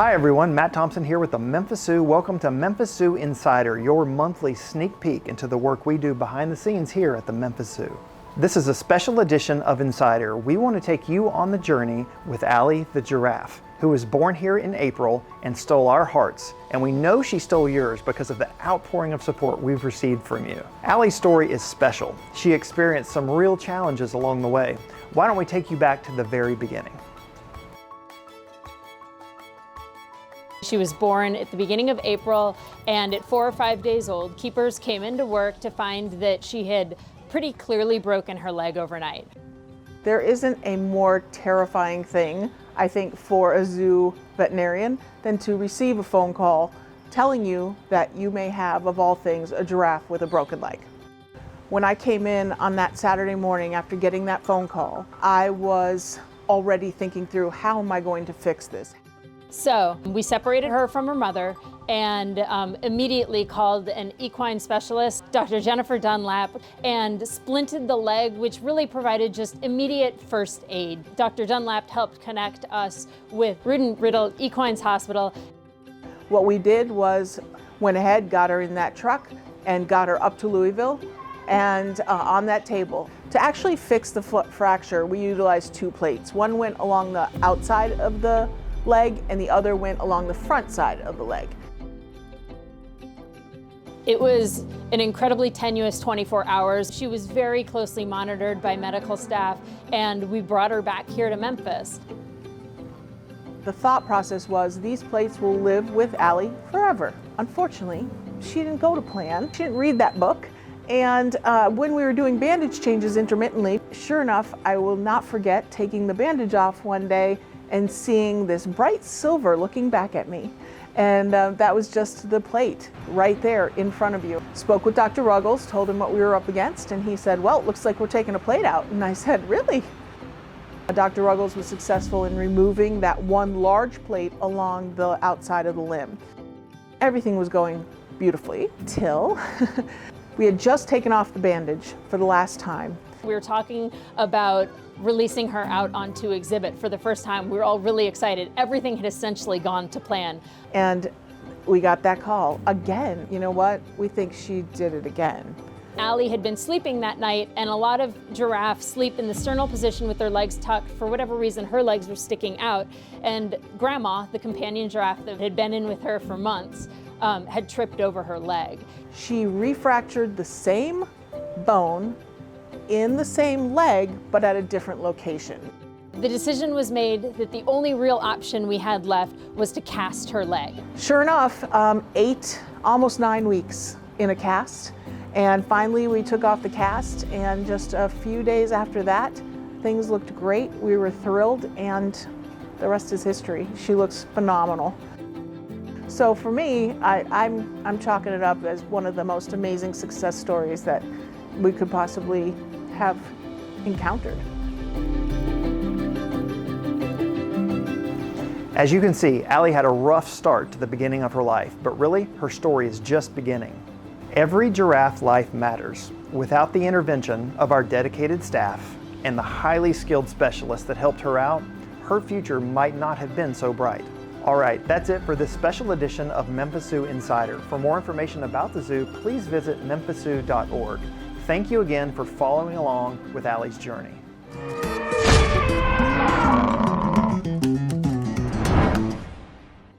Hi everyone, Matt Thompson here with the Memphis Zoo. Welcome to Memphis Zoo Insider, your monthly sneak peek into the work we do behind the scenes here at the Memphis Zoo. This is a special edition of Insider. We want to take you on the journey with Ali the giraffe, who was born here in April and stole our hearts. And we know she stole yours because of the outpouring of support we've received from you. Ali's story is special. She experienced some real challenges along the way. Why don't we take you back to the very beginning? She was born at the beginning of April, and at 4 or 5 days old, keepers came into work to find that she had pretty clearly broken her leg overnight. There isn't a more terrifying thing, I think, for a zoo veterinarian than to receive a phone call telling you that you may have, of all things, a giraffe with a broken leg. When I came in on that Saturday morning after getting that phone call, I was already thinking through, how am I going to fix this? So we separated her from her mother and immediately called an equine specialist, Dr. Jennifer Dunlap, and splinted the leg, which really provided just immediate first aid. Dr. Dunlap helped connect us with Rudin Riddle Equines Hospital. What we did was went ahead, got her in that truck, and got her up to Louisville and on that table. To actually fix the foot fracture, we utilized 2 plates. One went along the outside of the leg and the other went along the front side of the leg. It was an incredibly tenuous 24 hours. She was very closely monitored by medical staff, and we brought her back here to Memphis. The thought process was, these plates will live with Ali forever. Unfortunately, she didn't go to plan. She didn't read that book. And when we were doing bandage changes intermittently, sure enough, I will not forget taking the bandage off one day and seeing this bright silver looking back at me. And that was just the plate right there in front of you. Spoke with Dr. Ruggles, told him what we were up against, and he said, well, it looks like we're taking a plate out. And I said, really? Dr. Ruggles was successful in removing that one large plate along the outside of the limb. Everything was going beautifully till we had just taken off the bandage for the last time. We were talking about releasing her out onto exhibit for the first time. We were all really excited. Everything had essentially gone to plan. And we got that call again. You know what? We think she did it again. Ali had been sleeping that night, and a lot of giraffes sleep in the sternal position with their legs tucked. For whatever reason, her legs were sticking out. And Grandma, the companion giraffe that had been in with her for months, had tripped over her leg. She refractured the same bone in the same leg, but at a different location. The decision was made that the only real option we had left was to cast her leg. Sure enough, 8, almost 9 weeks in a cast. And finally we took off the cast, and just a few days after that, things looked great. We were thrilled, and the rest is history. She looks phenomenal. So for me, I'm chalking it up as one of the most amazing success stories that we could possibly have encountered. As you can see, Ali had a rough start to the beginning of her life, but really, her story is just beginning. Every giraffe life matters. Without the intervention of our dedicated staff and the highly skilled specialists that helped her out, her future might not have been so bright. All right, that's it for this special edition of Memphis Zoo Insider. For more information about the zoo, please visit memphiszoo.org. Thank you again for following along with Ali's journey.